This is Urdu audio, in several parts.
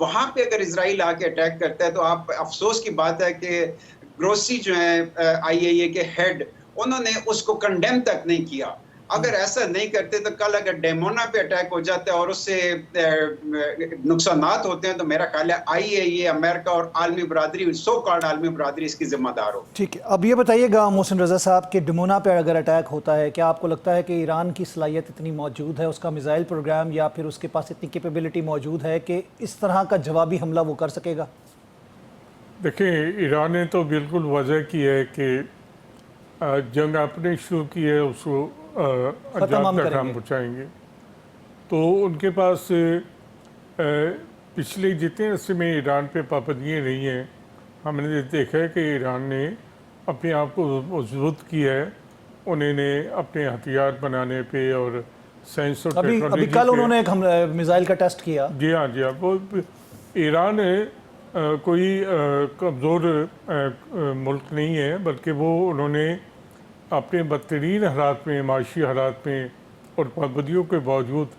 وہاں پہ اگر اسرائیل آ کے اٹیک کرتا ہے تو آپ افسوس کی بات ہے کہ گروسی جو ہیں IAEA کے ہیڈ، انہوں نے اس کو کنڈیم تک نہیں کیا. اگر ایسا نہیں کرتے تو کل اگر ڈیمونا پہ اٹیک ہو جاتا ہے اور اس سے نقصانات ہوتے ہیں تو میرا خیال ہے IAEA، امریکہ اور عالمی برادری، سو کالڈ عالمی برادری اس کی ذمہ دار ہو. ٹھیک ہے، اب یہ بتائیے گا محسن رضا صاحب کہ ڈمونا پہ اگر اٹیک ہوتا ہے، کیا آپ کو لگتا ہے کہ ایران کی صلاحیت اتنی موجود ہے، اس کا میزائل پروگرام یا پھر اس کے پاس اتنی کیپیبلٹی موجود ہے کہ اس طرح کا جوابی حملہ وہ کر سکے گا؟ دیکھیں، ایران نے تو بالکل واضح کی ہے کہ جنگ آپ نے شروع کی ہے، اس کو انجام تک ہم پہنچائیں گے. تو ان کے پاس پچھلے جتنے عرصے میں ایران پہ پابندیاں رہی ہیں، ہم نے دیکھا ہے کہ ایران نے اپنے آپ کو مضبوط کیا ہے. انہوں نے اپنے ہتھیار بنانے پہ اور سائنس اور ٹیکنالوجی ابھی کل انہوں نے ایک میزائل کا ٹیسٹ کیا. جی ہاں جی ہاں، وہ ایران کوئی کمزور ملک نہیں ہے، بلکہ وہ انہوں نے اپنے بدترین حالات میں، معاشی حالات میں اور پابندیوں کے باوجود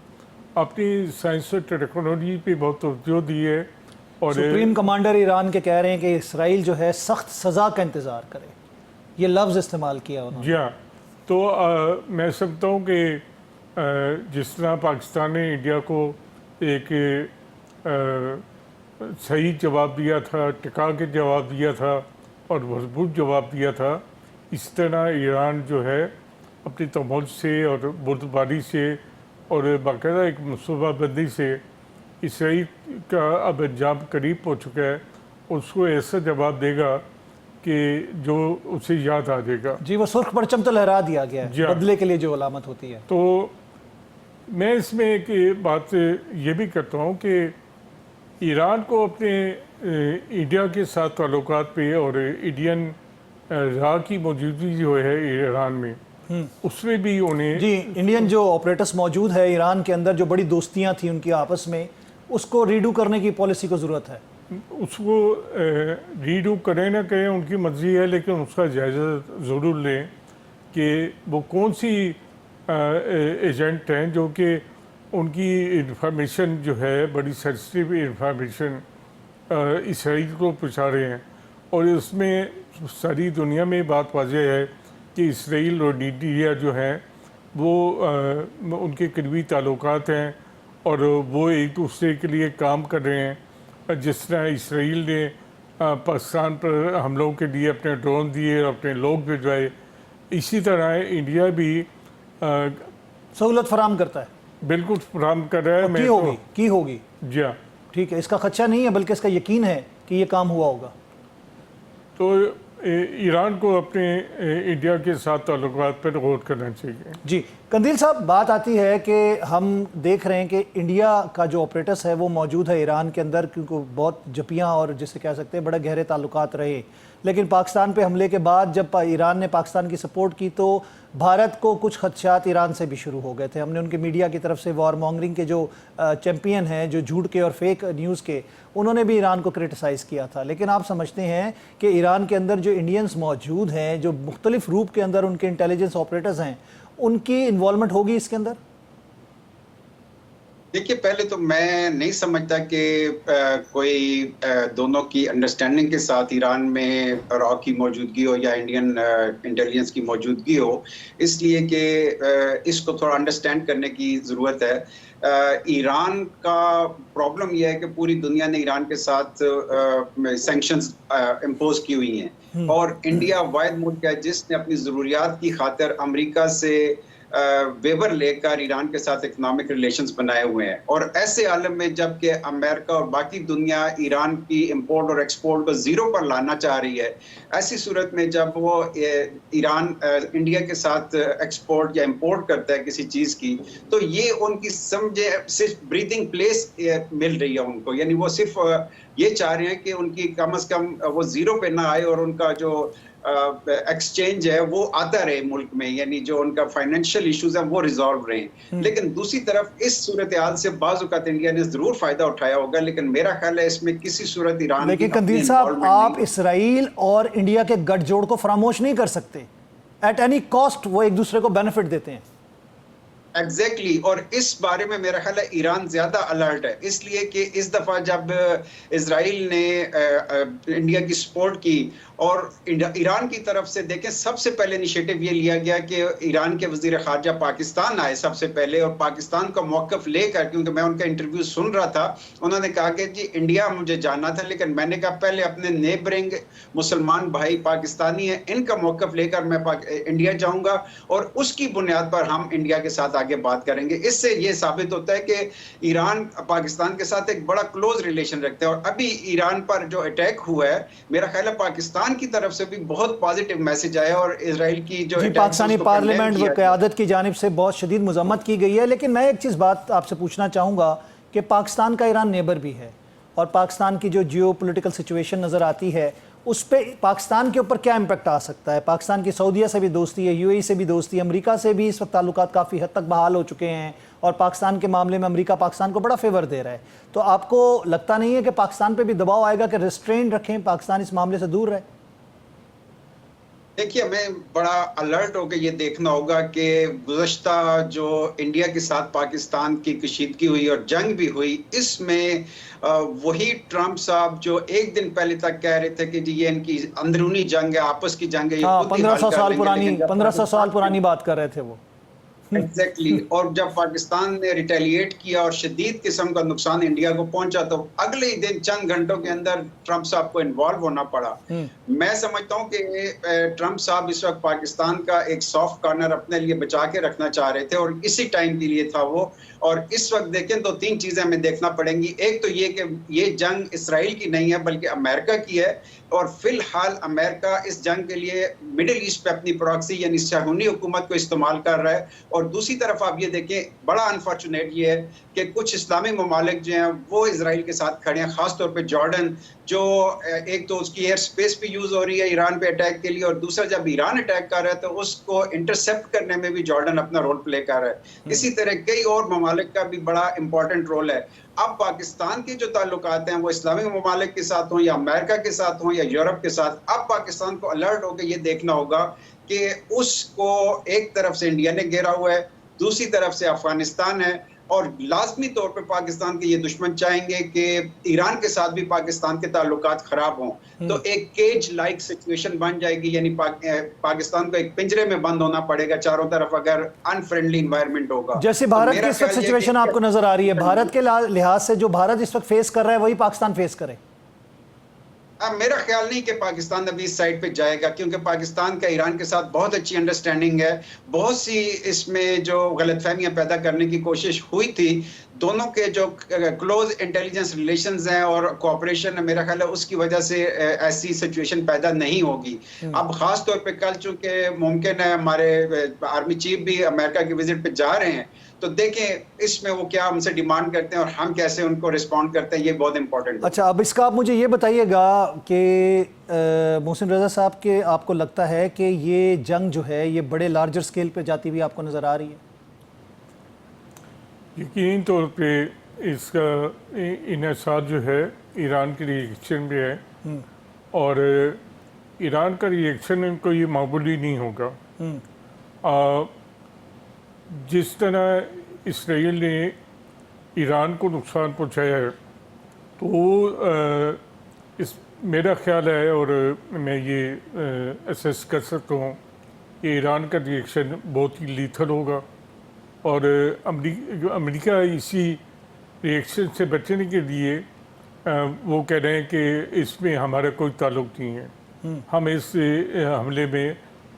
اپنی سائنس اور ٹیکنالوجی پہ بہت توجہ دی ہے. اور سپریم کمانڈر ایران کے کہہ رہے ہیں کہ اسرائیل جو ہے سخت سزا کا انتظار کرے، یہ لفظ استعمال کیا انہوں نے. جی ہاں، تو میں سمجھتا ہوں کہ جس طرح پاکستان نے انڈیا کو ایک صحیح جواب دیا تھا، ٹکا کے جواب دیا تھا اور مضبوط جواب دیا تھا، اس طرح ایران جو ہے اپنی تمول سے اور بردباری سے اور باقاعدہ ایک منصوبہ بندی سے اسرائیل کا اب انجام قریب پہنچ چکا ہے. اس کو ایسا جواب دے گا کہ جو اسے یاد آ جائے گا. جی، وہ سرخ پرچم تو لہرا دیا گیا ہے بدلے کے لیے جو علامت ہوتی ہے. تو میں اس میں ایک بات یہ بھی کرتا ہوں کہ ایران کو اپنے انڈیا کے ساتھ تعلقات پہ اور انڈین راہ کی موجودگی جو ہے ایران میں، اس میں بھی انہیں جی انڈین جو آپریٹرس موجود ہے ایران کے اندر، جو بڑی دوستیاں تھیں ان کی آپس میں، اس کو ریڈو کرنے کی پالیسی کو ضرورت ہے. اس کو ریڈو کریں نہ کریں ان کی مرضی ہے، لیکن اس کا جائزہ ضرور لیں کہ وہ کون سی ایجنٹ ہیں جو کہ ان کی انفارمیشن جو ہے بڑی سینسٹیو انفارمیشن اسرائیل کو پہنچا رہے ہیں. اور اس میں ساری دنیا میں بات واضح ہے کہ اسرائیل اور انڈیا جو ہیں وہ ان کے قریبی تعلقات ہیں اور وہ ایک دوسرے کے لیے کام کر رہے ہیں. جس طرح اسرائیل نے پاکستان پر حملوں کے لیے اپنے ڈرون دیے اور اپنے لوگ بھجوائے، اسی طرح انڈیا بھی سہولت فراہم کرتا ہے. بالکل فراہم کر رہا ہے. کی ہوگی جی ہاں، ٹھیک ہے، اس کا خدشہ نہیں ہے بلکہ اس کا یقین ہے کہ یہ کام ہوا ہوگا. تو ایران کو اپنے انڈیا کے ساتھ تعلقات پر غور کرنا چاہیے. جی قندیل صاحب، بات آتی ہے کہ ہم دیکھ رہے ہیں کہ انڈیا کا جو آپریٹس ہے وہ موجود ہے ایران کے اندر، کیونکہ بہت جپیاں اور جسے کہہ سکتے ہیں بڑے گہرے تعلقات رہے. لیکن پاکستان پہ حملے کے بعد جب ایران نے پاکستان کی سپورٹ کی تو بھارت کو کچھ خدشات ایران سے بھی شروع ہو گئے تھے. ہم نے ان کے میڈیا کی طرف سے وار مانگرنگ کے جو چیمپئن ہیں، جو جھوٹ کے اور فیک نیوز کے، انہوں نے بھی ایران کو کرٹیسائز کیا تھا. لیکن آپ سمجھتے ہیں کہ ایران کے اندر جو انڈینز موجود ہیں، جو مختلف روپ کے اندر ان کے انٹیلیجنس آپریٹرز ہیں، ان کی انوالومنٹ ہوگی اس کے اندر؟ دیکھیے، پہلے تو میں نہیں سمجھتا کہ کوئی دونوں کی انڈرسٹینڈنگ کے ساتھ ایران میں را کی موجودگی ہو یا انڈین انٹیلیجنس کی موجودگی ہو، اس لیے کہ اس کو تھوڑا انڈرسٹینڈ کرنے کی ضرورت ہے. ایران کا پرابلم یہ ہے کہ پوری دنیا نے ایران کے ساتھ سینکشنز امپوز کی ہوئی ہیں، اور انڈیا واحد ملک ہے جس نے اپنی ضروریات کی خاطر امریکہ سے ویور لے کر ایران کے ساتھ اکنامک ریلیشنز بنائے ہوئے ہیں. اور ایسے عالم میں جب کہ امریکہ اور باقی دنیا ایران کی امپورٹ اور ایکسپورٹ کو زیرو پر لانا چاہ رہی ہے، ایسی صورت میں جب وہ ایران انڈیا کے ساتھ ایکسپورٹ یا امپورٹ کرتا ہے کسی چیز کی، تو یہ ان کی سمجھے صرف بریتھنگ پلیس مل رہی ہے ان کو. یعنی وہ صرف یہ چاہ رہے ہیں کہ ان کی کم از کم وہ زیرو پہ نہ آئے اور ان کا جو ایکسچینج ہے وہ آتا رہے ملک میں، یعنی جو ان کا فائنینشیل ایشوز ہیں وہ ریزالو رہے. لیکن دوسری طرف اس صورتحال سے بعض اوقات انڈیا نے ضرور فائدہ اٹھایا ہوگا، لیکن میرا خیال ہے اس میں کسی صورت ایران کی. لیکن قندیل صاحب، آپ اسرائیل اور انڈیا کے گٹھ جوڑ کو فراموش نہیں کر سکتے. ایٹ اینی کاسٹ وہ ایک دوسرے کو بینیفٹ دیتے ہیں. ایگزیکٹلی اور اس بارے میں میرا خیال ہے ایران زیادہ الرٹ ہے، اس لیے کہ اس دفعہ جب اسرائیل نے انڈیا کی سپورٹ کی اور ایران کی طرف سے دیکھیں سب سے پہلے انیشیٹو یہ لیا گیا کہ ایران کے وزیر خارجہ پاکستان آئے سب سے پہلے، اور پاکستان کا موقف لے کر، کیونکہ میں ان کا انٹرویو سن رہا تھا، انہوں نے کہا کہ جی انڈیا مجھے جانا تھا لیکن میں نے کہا پہلے اپنے نیبرنگ مسلمان بھائی پاکستانی ہیں ان کا موقف لے کر میں انڈیا جاؤں گا، اور اس کی بنیاد پر ہم انڈیا کے ساتھ آگے بات کریں گے۔ اس سے یہ ثابت ہوتا ہے کہ ایران پاکستان کے ساتھ ایک بڑا کلوز ریلیشن رکھتے ہیں، اور ابھی ایران پر جو اٹیک ہوا ہے میرا خیال ہے پاکستان کی طرف سے بھی بہت پازیٹیو میسج آیا، اور اسرائیل کی جو پاکستانی پارلیمنٹ و قیادت کی جانب سے بہت شدید مذمت کی گئی ہے۔ لیکن میں ایک چیز بات آپ سے پوچھنا چاہوں گا کہ پاکستان کا ایران نیبر بھی ہے، اور پاکستان کی جو جیو پولیٹیکل سچویشن نظر آتی ہے اس پہ پاکستان کے اوپر کیا امپیکٹ آ سکتا ہے؟ پاکستان کی سعودیہ سے بھی دوستی ہے، یو اے ای سے بھی دوستی ہے، امریکہ سے بھی اس وقت تعلقات کافی حد تک بحال ہو چکے ہیں، اور پاکستان کے معاملے میں امریکہ پاکستان کو بڑا فیور دے رہا ہے۔ تو آپ کو لگتا نہیں ہے کہ پاکستان پہ بھی دباؤ آئے گا کہ ریسٹرین رکھیں، پاکستان اس معاملے سے دور رہے؟ دیکھیے ہمیں بڑا الرٹ ہو کے یہ دیکھنا ہوگا کہ گزشتہ جو انڈیا کے ساتھ پاکستان کی کشیدگی ہوئی اور جنگ بھی ہوئی، اس میں وہی ٹرمپ صاحب جو ایک دن پہلے تک کہہ رہے تھے کہ جی یہ ان کی اندرونی جنگ ہے، آپس کی جنگ ہے، یہ خود ہی حل کر لیں گے، 1500 سال پرانی بات کر رہے تھے وہ۔ ایگزیکٹلی اور جب پاکستان نے ریٹیلیٹ کیا اور شدید قسم کا نقصان انڈیا کو پہنچا تو اگلے ہی دن چند گھنٹوں کے اندر ٹرمپ صاحب کو انوالو ہونا پڑا۔ میں سمجھتا ہوں کہ ٹرمپ صاحب اس وقت پاکستان کا ایک سافٹ کارنر اپنے لیے بچا کے رکھنا چاہ رہے تھے، اور اسی ٹائم کے لیے تھا وہ۔ اور اس وقت دیکھیں تو تین چیزیں ہمیں دیکھنا پڑیں گی، ایک تو یہ کہ یہ جنگ اسرائیل کی نہیں ہے بلکہ امریکہ کی ہے، اور فی الحال امریکہ اس جنگ کے لیے مڈل ایسٹ پہ اپنی پراکسی یعنی صہیونی حکومت کو استعمال کر رہا ہے، اور دوسری طرف آپ یہ دیکھیں بڑا انفارچونیٹ یہ ہے کہ کچھ اسلامی ممالک جو ہیں وہ اسرائیل کے ساتھ کھڑے ہیں، خاص طور پہ جارڈن، جو ایک تو اس کی ایئر سپیس بھی یوز ہو رہی ہے ایران پہ اٹیک کے لیے، اور دوسرا جب ایران اٹیک کر رہا ہے تو اس کو انٹرسپٹ کرنے میں بھی جارڈن اپنا رول پلے کر رہا ہے۔ اسی طرح کئی اور ممالک کا بھی بڑا امپورٹنٹ رول ہے۔ اب پاکستان کے جو تعلقات ہیں وہ اسلامی ممالک کے ساتھ ہوں یا امریکہ کے ساتھ ہوں یا یورپ کے ساتھ، اب پاکستان کو الرٹ ہو کے یہ دیکھنا ہوگا کہ اس کو ایک طرف سے انڈیا نے گھیرا ہوا ہے، دوسری طرف سے افغانستان ہے، اور لازمی طور پہ پاکستان کے یہ دشمن چاہیں گے کہ ایران کے ساتھ بھی پاکستان کے تعلقات خراب ہوں، تو ایک کیج لائک سچویشن بن جائے گی، یعنی پاکستان کو ایک پنجرے میں بند ہونا پڑے گا چاروں طرف اگر ان فرینڈلی انوائرمنٹ ہوگا۔ جیسے بھارت کی اس وقت سچویشن آپ کو نظر آ رہی ہے، بھارت کے لحاظ سے جو بھارت اس وقت فیس کر رہا ہے وہی پاکستان فیس کرے؟ میرا خیال نہیں کہ پاکستان ابھی اس سائڈ پہ جائے گا، کیونکہ پاکستان کا ایران کے ساتھ بہت اچھی انڈرسٹینڈنگ ہے، بہت سی اس میں جو غلط فہمیاں پیدا کرنے کی کوشش ہوئی تھی، دونوں کے جو کلوز انٹیلیجنس ریلیشنز ہیں اور کوآپریشن ہے، میرا خیال ہے اس کی وجہ سے ایسی سچویشن پیدا نہیں ہوگی۔ اب خاص طور پہ کل چونکہ ممکن ہے ہمارے آرمی چیف بھی امریکہ کی وزٹ پہ جا رہے ہیں، تو دیکھیں اس میں وہ کیا ہم سے ڈیمانڈ کرتے ہیں اور ہم کیسے ان کو رسپونڈ کرتے ہیں، یہ بہت امپورٹنٹ ہے۔ اچھا، اب اس کا آپ مجھے یہ بتائیے گا کہ محسن رضا صاحب کہ آپ کو لگتا ہے کہ یہ جنگ جو ہے یہ بڑے لارجر سکیل پہ جاتی ہوئی آپ کو نظر آ رہی ہے؟ یقینی طور پہ اس کا انحصار جو ہے ایران کے ریئیکشن بھی ہے، اور ایران کا ریئیکشن ان کو یہ معمولی نہیں ہوگا۔ جس طرح اسرائیل نے ایران کو نقصان پہنچایا ہے تو میرا خیال ہے، اور میں یہ اسیس کر سکتا ہوں کہ ایران کا ریئیکشن بہت ہی لیتھل ہوگا، اور امریکہ اسی ریئیکشن سے بچنے کے لیے وہ کہہ رہے ہیں کہ اس میں ہمارا کوئی تعلق نہیں ہے، ہم اس حملے میں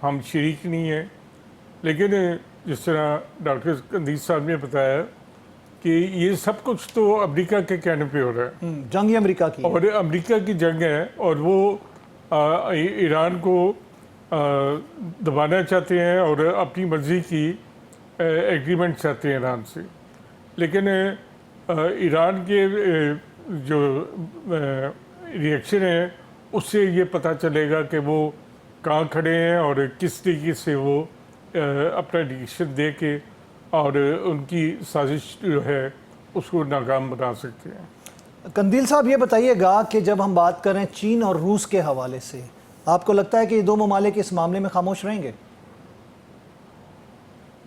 ہم شریک نہیں ہیں۔ لیکن جس طرح ڈاکٹر قندیل صاحب نے بتایا کہ یہ سب کچھ تو امریکہ کے کہنے پہ ہو رہا ہے، جنگ ہی امریکہ کی، اور امریکہ کی جنگ ہے، اور وہ ایران کو دبانا چاہتے ہیں اور اپنی مرضی کی ایگریمنٹ چاہتے ہیں ایران سے۔ لیکن ایران کے جو ریئیکشن ہے اس سے یہ پتہ چلے گا کہ وہ کہاں کھڑے ہیں اور کس طریقے سے وہ اپنا ریئیکشن دے کے اور ان کی سازش جو ہے اس کو ناکام بنا سکتے ہیں۔ قندیل صاحب یہ بتائیے گا کہ جب ہم بات کریں چین اور روس کے حوالے سے، آپ کو لگتا ہے کہ یہ دو ممالک اس معاملے میں خاموش رہیں گے؟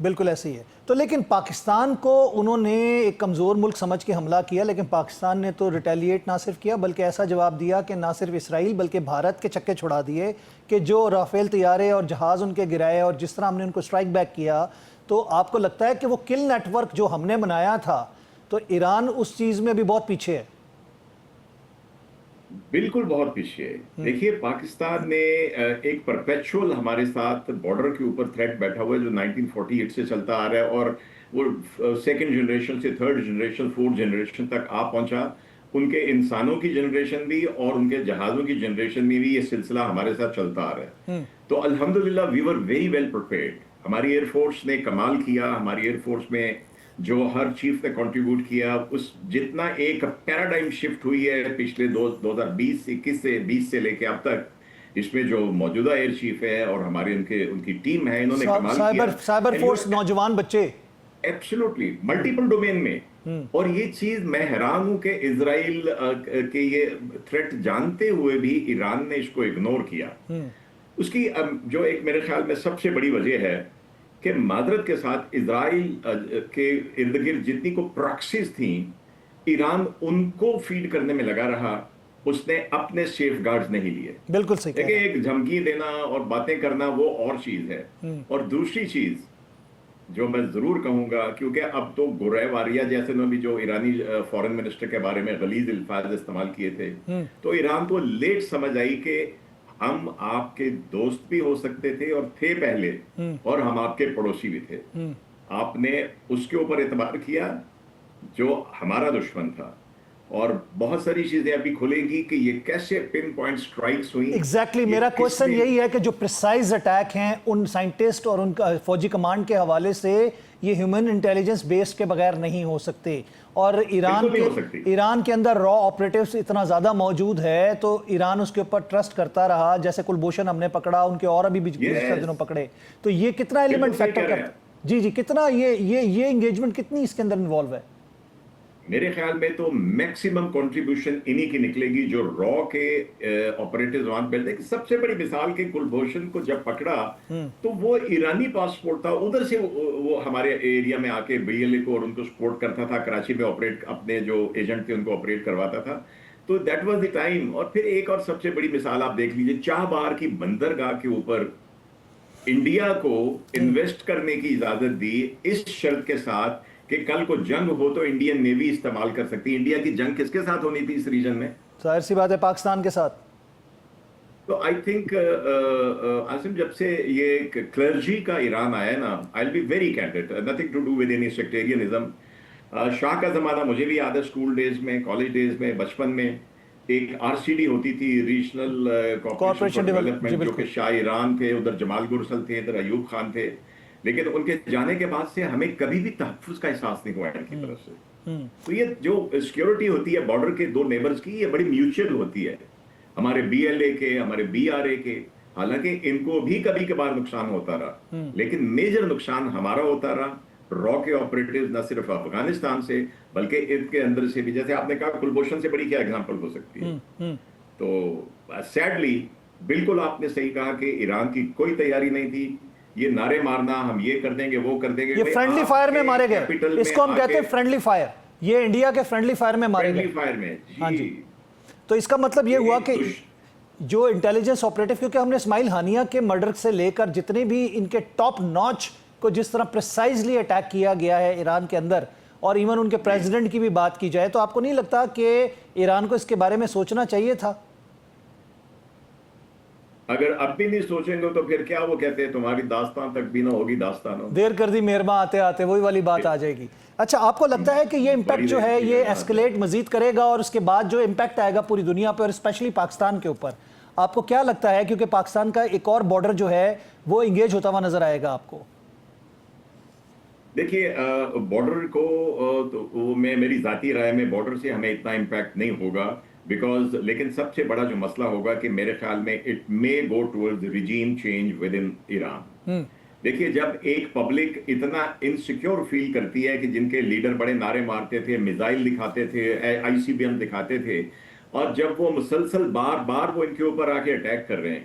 بالکل ایسے ہی ہے. تو لیکن پاکستان کو انہوں نے ایک کمزور ملک سمجھ کے حملہ کیا، لیکن پاکستان نے تو ریٹیلیٹ نہ صرف کیا بلکہ ایسا جواب دیا کہ نہ صرف اسرائیل بلکہ بھارت کے چکے چھڑا دیے کہ جو رافیل طیارے اور جہاز ان کے گرائے اور جس طرح ہم نے ان کو اسٹرائک بیک کیا. تو آپ کو لگتا ہے کہ وہ کل نیٹ ورک جو ہم نے بنایا تھا تو ایران اس چیز میں بھی بہت پیچھے ہے؟ بالکل بہت پیچھے ہے. دیکھیے پاکستان نے ایک پرپیچول ہمارے ساتھ بارڈر کے اوپر تھریٹ بیٹھا ہوا ہے جو 1948 سے چلتا آ رہا ہے، اور وہ سیکنڈ جنریشن سے تھرڈ جنریشن فورتھ جنریشن تک آ پہنچا. ان کے انسانوں کی جنریشن بھی اور ان کے جہازوں کی جنریشن میں بھی یہ سلسلہ ہمارے ساتھ چلتا آ رہا ہے. تو الحمدللہ وی ور ویری ویل پریپیئرڈ. ہماری ایئر فورس نے کمال کیا. ہماری ایئر فورس میں جو ہر چیف نے کنٹریبیوٹ کیا، اس جتنا ایک پیراڈائم شفٹ ہوئی ہے پچھلے 2020-21 سے 20 سے لے کے اب تک، اس میں جو موجودہ ایئر چیف ہے اور ہمارے ان کی ٹیم ہے، انہوں نے کمال کیا. سائبر فورس نوجوان بچے ایبسولوٹلی ملٹیپل ڈومین میں. اور یہ چیز میں حیران ہوں کہ اسرائیل کے یہ تھریٹ جانتے ہوئے بھی ایران نے اس کو اگنور کیا. اس کی جو ایک میرے خیال میں سب سے بڑی وجہ ہے کہ معذرت کے ساتھ اسرائیل کے ارد گرد جتنی کو پراکسیز تھیں، ایران ان کو فیڈ کرنے میں لگا رہا. اس نے اپنے سیف گارڈز نہیں لیے. بالکل صحیح. دیکھیں ایک دھمکی دینا اور باتیں کرنا وہ اور چیز ہے. اور دوسری چیز جو میں ضرور کہوں گا، کیونکہ اب تو گرے واریہ جیسے نے بھی جو ایرانی فورن منسٹر کے بارے میں غلیظ الفاظ استعمال کیے تھے، تو ایران کو لیٹ سمجھ آئی کہ ہم آپ کے دوست بھی ہو سکتے تھے اور تھے پہلے، اور ہم آپ کے پڑوسی بھی تھے. آپ نے اس کے اوپر اعتبار کیا جو ہمارا دشمن تھا. اور بہت ساری چیزیں ابھی کھلیں گی کہ یہ کیسے پن پوائنٹ سٹرائکس ہوئی. ایگزیکٹلی میرا کوشچن یہی ہے کہ جو پریسائز اٹیک ہیں ان سائنٹسٹ اور ان کا فوجی کمانڈ کے حوالے سے یہ ہیومن انٹیلیجنس بیس کے بغیر نہیں ہو سکتے. اور ایران کے اندر را آپریٹیوز اتنا زیادہ موجود ہے تو ایران اس کے اوپر ٹرسٹ کرتا رہا. جیسے کلبھوشن ہم نے پکڑا، ان کے اور ابھی گزشتہ دنوں پکڑے. تو یہ کتنا ایلیمنٹ فیکٹر کرتا ہے؟ جی کتنا یہ انگیجمنٹ کتنی اس کے اندر انوالو ہے؟ میرے خیال میں تو میکسیمم کنٹریبیوشن انہی کی نکلے گی جو را کے آپریٹرز وہاں بیٹھتے ہیں. سب سے بڑی مثال کہ کلبھوشن کو جب پکڑا تو وہ ایرانی پاسپورٹ تھا، ادھر سے وہ ہمارے ایریا میں آ کے بی ایل اے کو اور ان کو سپورٹ کرتا تھا. کراچی میں آپریٹ اپنے جو ایجنٹ تھے ان کو آپریٹ کرواتا تھا. تو دیٹ واز دی ٹائم. اور پھر ایک اور سب سے بڑی مثال آپ دیکھ لیجئے، چاہ بہار کی بندرگاہ کے اوپر انڈیا کو انویسٹ کرنے کی اجازت دی اس شرط کے ساتھ کہ کل کو جنگ ہو تو انڈین نیوی استعمال کر سکتی. انڈیا کی جنگ کس کے ساتھ ہونی تھی اس ریجن میں؟ ظاہر سی بات ہے پاکستان کے ساتھ. تو آئی تھنک عاصم جب سے یہ کلرجی کا ایران آیا نا، I will be very candid, nothing to do with any sectarianism. شاہ کا زمانہ مجھے بھی یاد ہے، اسکول ڈیز میں، کالج ڈیز میں، بچپن میں ایک آر سی ڈی ہوتی تھی، ریجنل کوآپریشن ڈیولپمنٹ، جو کہ شاہ ایران تھے، ادھر جمال گرسل تھے، ادھر ایوب خان تھے. لیکن ان کے جانے کے بعد سے ہمیں کبھی بھی تحفظ کا احساس نہیں ہوا ان کی طرف سے. تو یہ جو سیکیورٹی ہوتی ہے بارڈر کے دو نیبرز کی، یہ بڑی میوچل ہوتی ہے، ہمارے بی ایل اے کے، ہمارے بی آر اے کے. حالانکہ ان کو بھی کبھی کبھار نقصان ہوتا رہا، لیکن میجر نقصان ہمارا ہوتا رہا. را کے آپریٹرز نہ صرف افغانستان سے بلکہ ان کے اندر سے بھی، جیسے آپ نے کہا کلبھوشن سے بڑی کیا ایگزامپل ہو سکتی ہے. تو سیڈلی بالکل آپ نے صحیح کہا کہ ایران کی کوئی تیاری نہیں تھی. یہ نعرے مارنا، ہم یہ کر دیں گے وہ کر دیں گے، یہ فرینڈلی فائر میں مارے گئے، اس کو ہم کہتے ہیں فرینڈلی فائر. یہ انڈیا کے فرینڈلی فائر میں مارے گئے. فرینڈلی فائر میں. ہاں جی. تو اس کا مطلب یہ ہوا کہ جو انٹیلیجنس آپریٹو، کیونکہ ہم نے اسماعیل ہانیہ کے مرڈر سے لے کر جتنے بھی ان کے ٹاپ ناچ کو جس طرح پریسائزلی اٹیک کیا گیا ہے ایران کے اندر، اور ایون ان کے پریزیڈنٹ کی بھی بات کی جائے، تو آپ کو نہیں لگتا کہ ایران کو اس کے بارے میں سوچنا چاہیے تھا؟ اگر اب بھی نہیں سوچیں گے تو پھر کیا وہ کہتے ہیں تمہاری داستان تک بھی نہ ہوگی داستانوں. دیر کر دی مہرباں آتے آتے، وہی والی بات آ جائے گی. اچھا آپ کو لگتا ہے کہ یہ امپیکٹ جو ہے یہ ایسکلیٹ مزید کرے گا، اور اس کے بعد جو امپیکٹ آئے گا پوری دنیا پہ اور اسپیشلی پاکستان کے اوپر، آپ کو کیا لگتا ہے؟ کیونکہ پاکستان کا ایک اور بارڈر جو ہے وہ انگیج ہوتا ہوا نظر آئے گا آپ کو. دیکھیے بارڈر کو میری ذاتی رائے میں بارڈر سے ہمیں اتنا امپیکٹ نہیں ہوگا، بیکاز لیکن سب سے بڑا جو مسئلہ ہوگا کہ میرے خیال میں it may go towards regime change with in Iran. دیکھیے جب ایک پبلک اتنا انسیکیور فیل کرتی ہے کہ جن کے لیڈر بڑے نعرے مارتے تھے، میزائل دکھاتے تھے، آئی سی بی ایم دکھاتے تھے، اور جب وہ مسلسل بار بار وہ ان کے اوپر آ کے اٹیک کر رہے ہیں،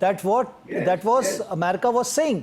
That was America was saying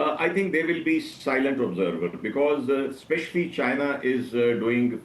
I think they will be silent observer because especially China is doing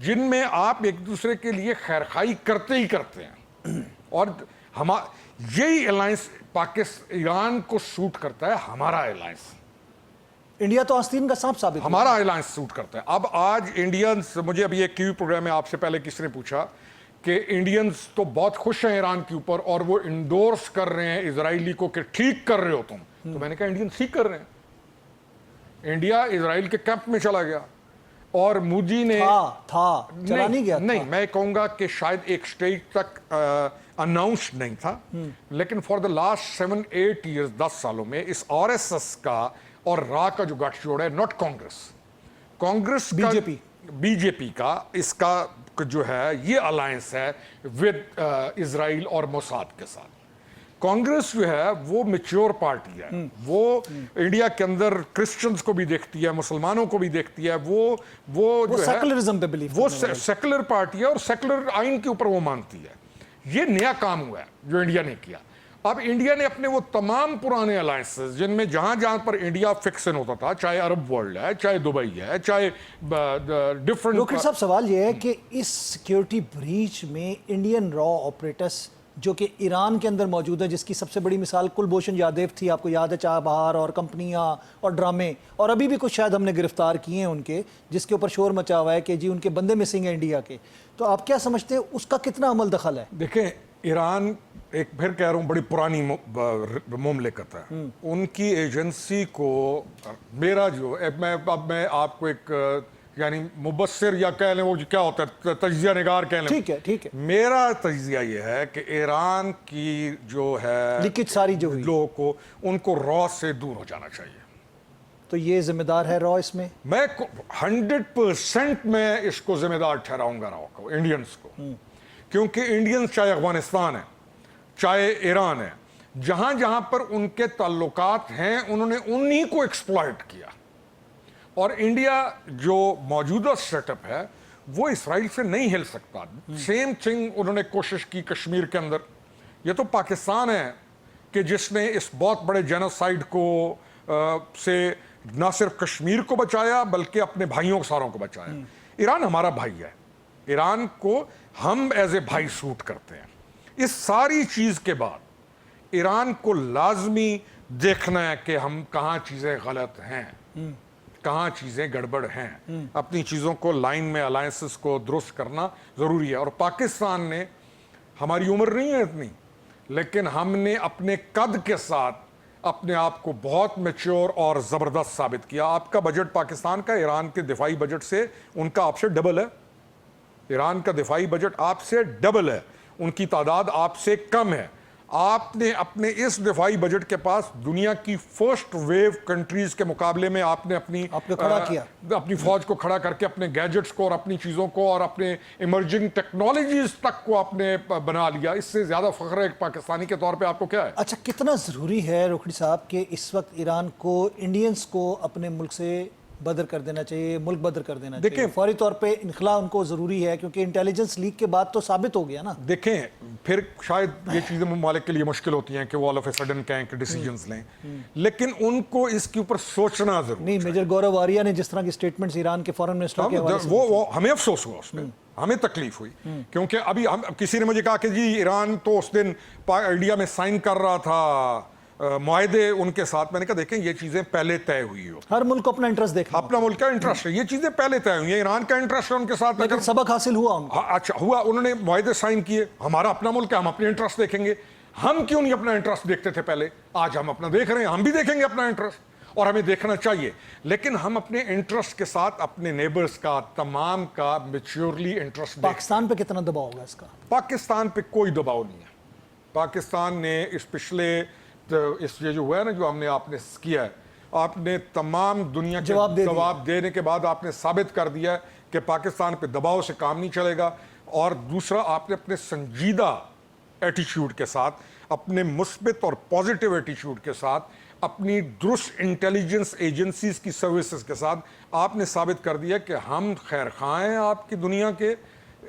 جن میں آپ ایک دوسرے کے لیے خیرخواہی کرتے ہی کرتے ہیں. اور یہی الائنس ایران کو سوٹ کرتا ہے. ہمارا الائنس انڈیا تو آستین کا سانپ ثابت ہمارا الائنس سوٹ کرتا ہے. اب آج انڈینز, مجھے ابھی ایک QE پروگرام میں آپ سے پہلے کس نے پوچھا کہ انڈینز تو بہت خوش ہیں ایران کے اوپر اور وہ انڈورس کر رہے ہیں اسرائیلی کو کہ ٹھیک کر رہے ہو تم. تو میں نے کہا انڈین ٹھیک کر رہے ہیں. انڈیا اسرائیل کے کیمپ میں چلا گیا اور مودی نے تھا چلا نہیں گیا. نہیں, میں کہوں گا کہ شاید ایک سٹیج تک اناؤنس نہیں تھا, لیکن فار دا لاسٹ 7-8 ایئرز, 10 سالوں میں اس RSS کا اور را کا جو گٹھ جوڑا ہے, ناٹ کانگریس بی جے پی کا, اس کا جو ہے یہ الائنس ہے ود اسرائیل اور موساد کے ساتھ. کانگریس جو ہے وہ میچور پارٹی ہے, وہ انڈیا کے اندر کرسچنز کو بھی دیکھتی ہے, مسلمانوں کو بھی دیکھتی ہے, وہ جو ہے سیکولرزم پہ بلیو, وہ سیکولر پارٹی ہے اور سیکولر آئین کے اوپر وہ مانتی ہے. یہ نیا کام ہوا ہے جو انڈیا نے کیا. اب انڈیا نے اپنے وہ تمام پرانے الائنسز جن میں جہاں جہاں پر انڈیا فکسن ہوتا تھا, چاہے عرب ورلڈ ہے, چاہے دبئی ہے, چاہے ڈفرنٹ. ڈاکٹر صاحب سوال یہ ہے کہ اس سیکیورٹی بریچ میں انڈین را آپریٹرز جو کہ ایران کے اندر موجود ہے, جس کی سب سے بڑی مثال کلبھوشن یادیو تھی, آپ کو یاد ہے, چاہ بہار اور کمپنیاں اور ڈرامے, اور ابھی بھی کچھ شاید ہم نے گرفتار کیے ہیں ان کے, جس کے اوپر شور مچا ہوا ہے کہ جی ان کے بندے مسنگ ہیں انڈیا کے. تو آپ کیا سمجھتے ہیں اس کا کتنا عمل دخل ہے؟ دیکھیں, ایران ایک پھر کہہ رہا ہوں بڑی پرانی مملکت ہے. ان کی ایجنسی کو میرا جو اب میں آپ کو ایک یعنی مبصر یا کہہ لیں وہ کیا ہوتا ہے تجزیہ نگار کہہ لیں, ٹھیک ہے, میرا تجزیہ یہ ہے کہ ایران کی جو ہے لیکیج ساری جو ہوئی, لوگوں کو ان کو را سے دور ہو جانا چاہیے. تو یہ ذمہ دار ہے را اس میں؟ میں 100% میں اس کو ذمہ دار ٹھہراؤں گا را کو, انڈینز کو, کیونکہ انڈینز چاہے افغانستان ہے چاہے ایران ہے, جہاں جہاں پر ان کے تعلقات ہیں انہوں نے انہی کو ایکسپلائٹ کیا. اور انڈیا جو موجودہ سیٹ اپ ہے وہ اسرائیل سے نہیں ہل سکتا. سیم تھنگ انہوں نے کوشش کی کشمیر کے اندر. یہ تو پاکستان ہے کہ جس نے اس بہت بڑے جینوسائیڈ کو سے نہ صرف کشمیر کو بچایا بلکہ اپنے بھائیوں ساروں کو بچایا. ایران ہمارا بھائی ہے, ایران کو ہم ایز اے بھائی سوٹ کرتے ہیں. اس ساری چیز کے بعد ایران کو لازمی دیکھنا ہے کہ ہم کہاں چیزیں غلط ہیں, کہاں چیزیں گڑبڑ ہیں. اپنی چیزوں کو لائن میں الائنسز کو درست کرنا ضروری ہے. اور پاکستان نے, ہماری عمر نہیں ہے اتنی, لیکن ہم نے اپنے قد کے ساتھ اپنے آپ کو بہت میچور اور زبردست ثابت کیا. آپ کا بجٹ پاکستان کا ایران کے دفاعی بجٹ سے ان کا آپ سے ڈبل ہے. ایران کا دفاعی بجٹ آپ سے ڈبل ہے, ان کی تعداد آپ سے کم ہے. آپ نے اپنے اس دفاعی بجٹ کے پاس دنیا کی فرسٹ ویو کنٹریز کے مقابلے میں آپ نے اپنی فوج کو کھڑا کر کے اپنے گیجٹس کو اور اپنی چیزوں کو اور اپنے ایمرجنگ ٹیکنالوجیز تک کو آپ نے بنا لیا. اس سے زیادہ فخر ہے ایک پاکستانی کے طور پہ آپ کو کیا ہے؟ اچھا, کتنا ضروری ہے روکھڑی صاحب کہ اس وقت ایران کو انڈینز کو اپنے ملک سے بدر کر دینا چاہیے, ملک بدر کر دینا چاہیے؟ فوری طور پہ انخلا ان کو ضروری ہے کیونکہ انٹیلیجنس لیک کے بعد تو ثابت ہو گیا نا. دیکھیں, پھر شاید یہ چیزیں ممالک کے لیے مشکل ہوتی ہیں کہ وہ آل آف اے سڈن کہیں کہ ڈیسیجنز لیں, لیکن ان کو اس کے اوپر سوچنا ضروری. نہیں, میجر گورو آریہ نے جس طرح کی سٹیٹمنٹس ایران کے فورن منسٹر کے حوالے سے, وہ ہمیں افسوس ہوا اس پہ, ہمیں تکلیف ہوئی, کیونکہ ابھی کسی نے مجھے کہا کہ جی ایران تو اس دن انڈیا میں سائن کر رہا تھا معاہدے ان کے ساتھ. میں نے کہا دیکھیں یہ چیزیں پہلے طے ہوئی ہو, ہر ملک کو اپنا انٹرسٹ دیکھنا, اپنا ملک کا انٹرسٹ ہے, یہ چیزیں پہلے طے ہوئی ہیں. ایران کا انٹرسٹ ہے ان کے ساتھ, لیکن سبق حاصل ہوا ان کو. اچھا ہوا, انہوں نے معاہدے سائن کیے. ہمارا اپنا ملک ہے, ہم اپنے انٹرسٹ دیکھیں گے. ہم کیوں نہیں اپنا انٹرسٹ دیکھتے تھے پہلے؟ آج ہم اپنا دیکھ رہے ہیں, ہم بھی دیکھیں گے اپنا انٹرسٹ, اور ہمیں دیکھنا چاہیے. لیکن ہم اپنے انٹرسٹ کے ساتھ اپنے نیبرز کا تمام کا میچورلی انٹرسٹ. پاکستان پہ کتنا دباؤ ہوگا اس کا؟ پاکستان پہ کوئی دباؤ نہیں ہے. پاکستان نے اس پچھلے اس یہ جو ہوا ہے نا, جو ہم نے آپ نے کیا ہے, آپ نے تمام دنیا کے جواب دینے کے بعد آپ نے ثابت کر دیا ہے کہ پاکستان پہ دباؤ سے کام نہیں چلے گا. اور دوسرا, آپ نے اپنے سنجیدہ ایٹیچیوڈ کے ساتھ, اپنے مثبت اور پازیٹیو ایٹیچیوڈ کے ساتھ, اپنی درست انٹیلیجنس ایجنسیز کی سروسز کے ساتھ آپ نے ثابت کر دیا کہ ہم خیر خواہ ہیں آپ کی دنیا کے,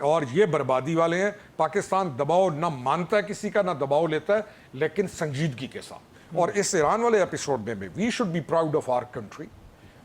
اور یہ بربادی والے ہیں. پاکستان دباؤ نہ مانتا ہے کسی کا, نہ دباؤ لیتا ہے, لیکن سنجیدگی کے ساتھ. اور اس ایران والے ایپیسوڈ میں we should be proud of our country.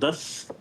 10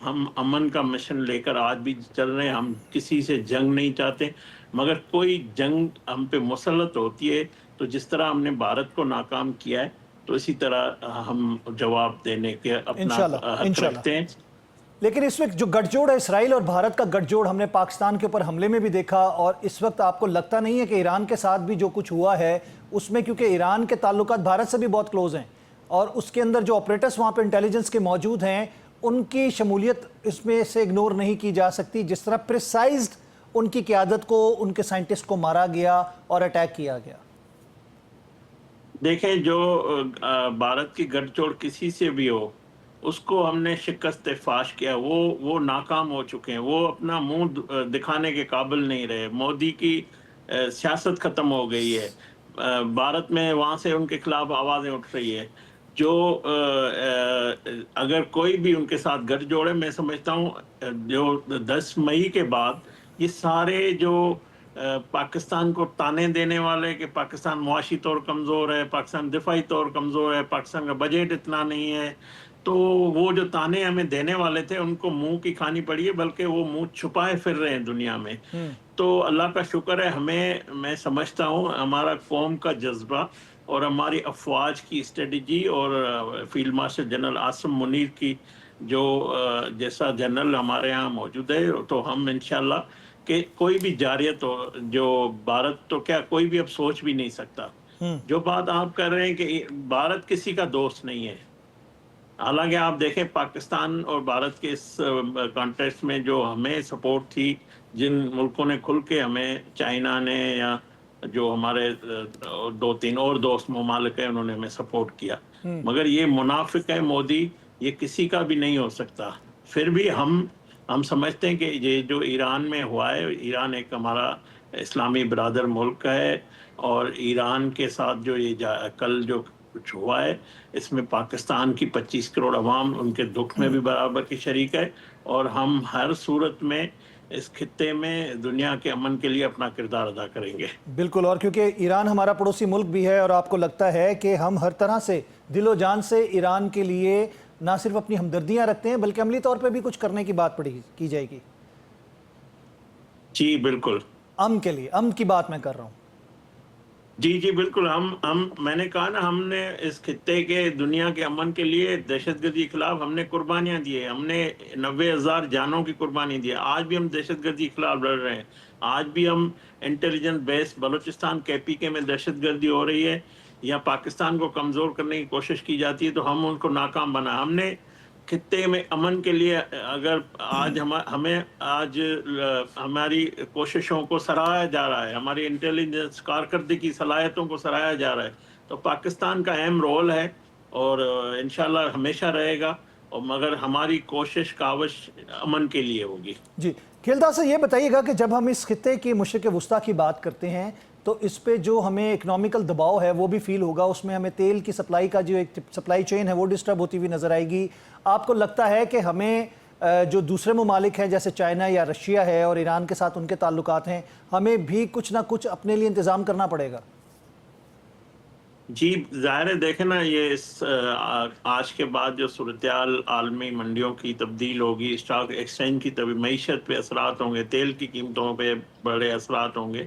ہم امن کا مشن لے کر آج بھی چل رہے ہیں. ہم کسی سے جنگ نہیں چاہتے, مگر کوئی جنگ ہم پہ مسلط ہوتی ہے تو جس طرح ہم نے بھارت کو ناکام کیا ہے تو اسی طرح ہم جواب دینے کے اپنا انشاءاللہ حق انشاءاللہ. رکھتے ہیں. لیکن اس وقت جو گٹھ جوڑ ہے اسرائیل اور بھارت کا گٹھ جوڑ ہم نے پاکستان کے اوپر حملے میں بھی دیکھا, اور اس وقت آپ کو لگتا نہیں ہے کہ ایران کے ساتھ بھی جو کچھ ہوا ہے اس میں, کیونکہ ایران کے تعلقات بھارت سے بھی بہت کلوز ہیں اور اس کے اندر جو آپریٹرز وہاں پہ انٹیلیجنس کے موجود ہیں ان کی شمولیت اس میں سے اگنور نہیں کی جا سکتی, جس طرح پریسائزڈ ان کی قیادت کو, ان کے سائنٹسٹ کو مارا گیا اور اٹیک کیا گیا. دیکھیں جو بھارت کی گٹھ جوڑ کسی سے بھی ہو اس کو ہم نے شکست فاش کیا, وہ ناکام ہو چکے ہیں, وہ اپنا منہ دکھانے کے قابل نہیں رہے. مودی کی سیاست ختم ہو گئی ہے بھارت میں, وہاں سے ان کے خلاف آوازیں اٹھ رہی ہے. جو اگر کوئی بھی ان کے ساتھ گٹھ جوڑے, میں سمجھتا ہوں جو 10 مئی کے بعد یہ سارے جو پاکستان کو تانے دینے والے کہ پاکستان معاشی طور کمزور ہے, پاکستان دفاعی طور کمزور ہے, پاکستان کا بجٹ اتنا نہیں ہے, تو وہ جو تانے ہمیں دینے والے تھے ان کو منہ کی کھانی پڑی ہے, بلکہ وہ منہ چھپائے پھر رہے ہیں دنیا میں. تو اللہ کا شکر ہے ہمیں, میں سمجھتا ہوں ہمارا قوم کا جذبہ اور ہماری افواج کی اسٹریٹجی اور field marshal general Asim Munir کی جو جیسا جنرل ہمارے ہاں موجود ہے, تو ہم انشاءاللہ کہ کوئی بھی جارحیت ہو جو بھارت, تو کیا کوئی بھی اب سوچ بھی نہیں سکتا. جو بات آپ کر رہے ہیں کہ بھارت کسی کا دوست نہیں ہے, حالانکہ آپ دیکھیں پاکستان اور بھارت کے اس کانٹیکسٹ میں جو ہمیں سپورٹ تھی, جن ملکوں نے کھل کے ہمیں, چائنا نے یا جو ہمارے 2-3 اور دوست ممالک ہیں انہوں نے ہمیں سپورٹ کیا, مگر یہ منافق ہے مودی, یہ کسی کا بھی نہیں ہو سکتا. پھر بھی ہم سمجھتے ہیں کہ یہ جو ایران میں ہوا ہے, ایران ایک ہمارا اسلامی برادر ملک ہے, اور ایران کے ساتھ جو یہ کل جو کچھ ہوا ہے اس میں پاکستان کی 25 کروڑ عوام ان کے دکھ میں بھی برابر کی شریک ہے, اور ہم ہر صورت میں اس خطے میں دنیا کے امن کے لیے اپنا کردار ادا کریں گے. بالکل, اور کیونکہ ایران ہمارا پڑوسی ملک بھی ہے اور آپ کو لگتا ہے کہ ہم ہر طرح سے دل و جان سے ایران کے لیے نہ صرف اپنی ہمدردیاں رکھتے ہیں بلکہ عملی طور پہ بھی کچھ کرنے کی بات کی جائے گی. جی بالکل, امن کے لیے, امن کی بات میں کر رہا ہوں. جی بالکل, میں نے کہا نا, ہم نے اس خطے کے دنیا کے امن کے لیے دہشت گردی کے خلاف ہم نے قربانیاں دی ہیں, ہم نے 90,000 جانوں کی قربانی دی ہے. آج بھی ہم دہشت گردی کے خلاف لڑ رہے ہیں, آج بھی ہم انٹیلیجنس بیس بلوچستان KPK میں دہشت گردی ہو رہی ہے یا پاکستان کو کمزور کرنے کی کوشش کی جاتی ہے تو ہم ان کو ناکام بنا. ہم نے خطے میں امن کے لیے اگر آج ہمیں آج ہماری کوششوں کو سراہا جا رہا ہے, ہماری انٹیلیجنس کارکردگی صلاحیتوں کو سراہا جا رہا ہے, تو پاکستان کا اہم رول ہے اور انشاءاللہ ہمیشہ رہے گا, اور مگر ہماری کوشش کاوش امن کے لیے ہوگی. جی کھیلدار سے یہ بتائیے گا کہ جب ہم اس خطے کی مشرق وسطیٰ کی بات کرتے ہیں تو اس پہ جو ہمیں اکنامیکل دباؤ ہے وہ بھی فیل ہوگا, اس میں ہمیں تیل کی سپلائی کا جو ایک سپلائی چین ہے وہ ڈسٹرب ہوتی ہوئی نظر آئے گی. آپ کو لگتا ہے کہ ہمیں جو دوسرے ممالک ہیں جیسے چائنا یا رشیا ہے اور ایران کے ساتھ ان کے تعلقات ہیں, ہمیں بھی کچھ نہ کچھ اپنے لیے انتظام کرنا پڑے گا؟ جی ظاہر ہے, دیکھیں نا, یہ آج کے بعد جو صورتحال عالمی منڈیوں کی تبدیل ہوگی, اسٹاک ایکسچینج کی معیشت پہ اثرات ہوں گے, تیل کی قیمتوں پہ بڑے اثرات ہوں گے,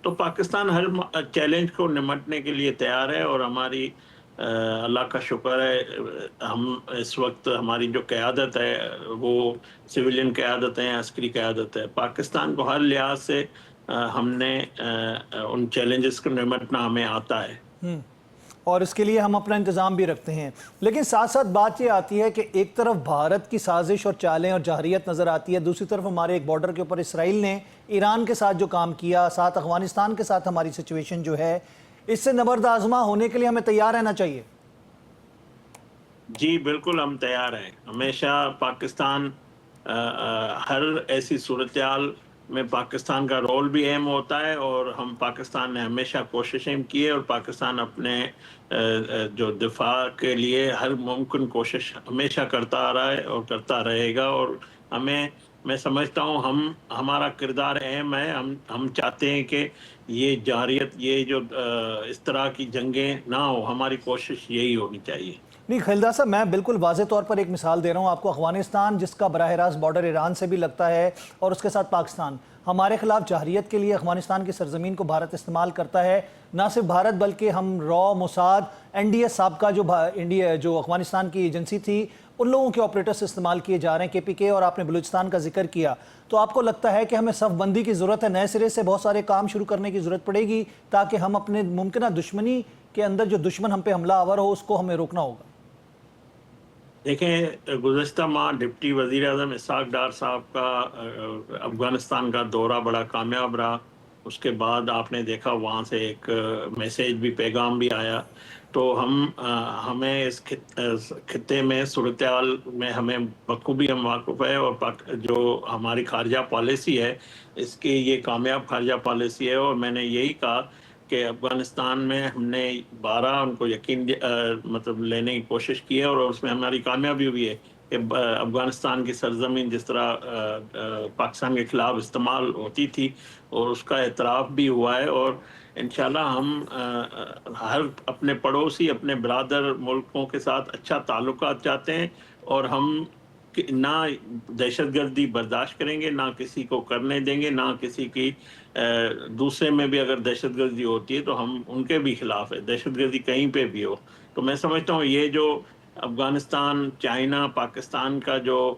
تو پاکستان ہر چیلنج کو نمٹنے کے لیے تیار ہے. اور ہماری اللہ کا شکر ہے ہم اس وقت ہماری جو قیادت ہے وہ سویلین قیادت ہے, عسکری قیادت ہے. پاکستان کو ہر لحاظ سے ہم نے ان چیلنجز کو نمٹنا ہمیں آتا ہے, اور اس کے لیے ہم اپنا انتظام بھی رکھتے ہیں. لیکن ساتھ ساتھ بات یہ آتی ہے کہ ایک طرف بھارت کی سازش اور چالیں اور جارحیت نظر آتی ہے, دوسری طرف ہمارے ایک بارڈر کے اوپر اسرائیل نے ایران کے ساتھ جو کام کیا, ساتھ افغانستان کے ساتھ ہماری سچویشن جو ہے, اس سے نبرد آزما ہونے کے لیے ہمیں تیار رہنا چاہیے. جی بالکل ہم تیار ہیں. ہمیشہ پاکستان ہر ایسی صورتحال میں پاکستان کا رول بھی اہم ہوتا ہے, اور ہم پاکستان نے ہمیشہ کوششیں کی ہے, اور پاکستان اپنے جو دفاع کے لیے ہر ممکن کوشش ہمیشہ کرتا آ رہا ہے اور کرتا رہے گا. اور ہمیں میں سمجھتا ہوں ہمارا کردار اہم ہے. ہم چاہتے ہیں کہ یہ جارحیت، یہ جو اس طرح کی جنگیں نہ ہو. ہماری کوشش یہی ہونی چاہیے. نہیں خلیل صاحب، میں بالکل واضح طور پر ایک مثال دے رہا ہوں آپ کو. افغانستان جس کا براہ راست بارڈر ایران سے بھی لگتا ہے اور اس کے ساتھ پاکستان، ہمارے خلاف جارحیت کے لیے افغانستان کی سرزمین کو بھارت استعمال کرتا ہے. نہ صرف بھارت بلکہ ہم را، موساد، NDS سابقہ جو افغانستان کی ایجنسی تھی، ان لوگوں کے آپریٹرز استعمال کیے جا رہے ہیں. KPK اور آپ نے بلوچستان کا ذکر کیا. تو آپ کو لگتا ہے کہ ہمیں صف بندی کی ضرورت ہے، نئے سرے سے بہت سارے کام شروع کرنے کی ضرورت پڑے گی تاکہ ہم اپنے ممکنہ دشمنی کے اندر جو دشمن ہم پہ حملہ آور ہو اس کو ہمیں روکنا ہوگا؟ دیکھیں، گزشتہ ماہ ڈپٹی وزیر اعظم اسحاق ڈار صاحب کا افغانستان کا دورہ بڑا کامیاب رہا. اس کے بعد آپ نے دیکھا وہاں سے ایک میسیج بھی، پیغام بھی آیا. تو ہمیں اس خطے میں صورتحال میں ہمیں بخوبی ہم واقف ہے، اور جو ہماری خارجہ پالیسی ہے اس کی یہ کامیاب خارجہ پالیسی ہے. اور میں نے یہی کہا کہ افغانستان میں ہم نے 12 ان کو یقین مطلب لینے کی کوشش کی ہے، اور اس میں ہماری کامیابی ہوئی ہے کہ افغانستان کی سرزمین جس طرح پاکستان کے خلاف استعمال ہوتی تھی اور اس کا اعتراف بھی ہوا ہے. اور انشاءاللہ ہم ہر اپنے پڑوسی، اپنے برادر ملکوں کے ساتھ اچھا تعلقات چاہتے ہیں، اور ہم نہ دہشت گردی برداشت کریں گے، نہ کسی کو کرنے دیں گے، نہ کسی کی دوسرے میں بھی اگر دہشت گردی ہوتی ہے تو ہم ان کے بھی خلاف ہے، دہشت گردی کہیں پہ بھی ہو. تو میں سمجھتا ہوں یہ جو افغانستان، چائنا، پاکستان کا جو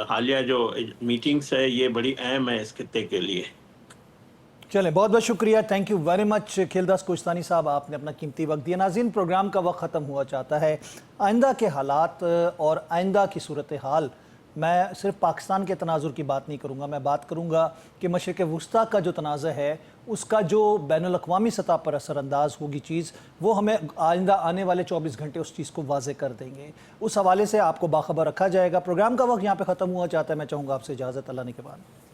حالیہ جو میٹنگز ہے یہ بڑی اہم ہے اس خطے کے لیے. چلیں، بہت بہت شکریہ. تھینک یو ویری مچ خلیل کوہستانی صاحب، آپ نے اپنا قیمتی وقت دیا. ناظرین، پروگرام کا وقت ختم ہوا چاہتا ہے. آئندہ کے حالات اور آئندہ کی صورتحال، میں صرف پاکستان کے تناظر کی بات نہیں کروں گا، میں بات کروں گا کہ مشرق وسطیٰ کا جو تنازع ہے اس کا جو بین الاقوامی سطح پر اثر انداز ہوگی چیز، وہ ہمیں آئندہ آنے والے 24 گھنٹے اس چیز کو واضح کر دیں گے. اس حوالے سے آپ کو باخبر رکھا جائے گا. پروگرام کا وقت یہاں پہ ختم ہوا چاہتا ہے. میں چاہوں گا آپ سے اجازت، اللہ نے کے بعد.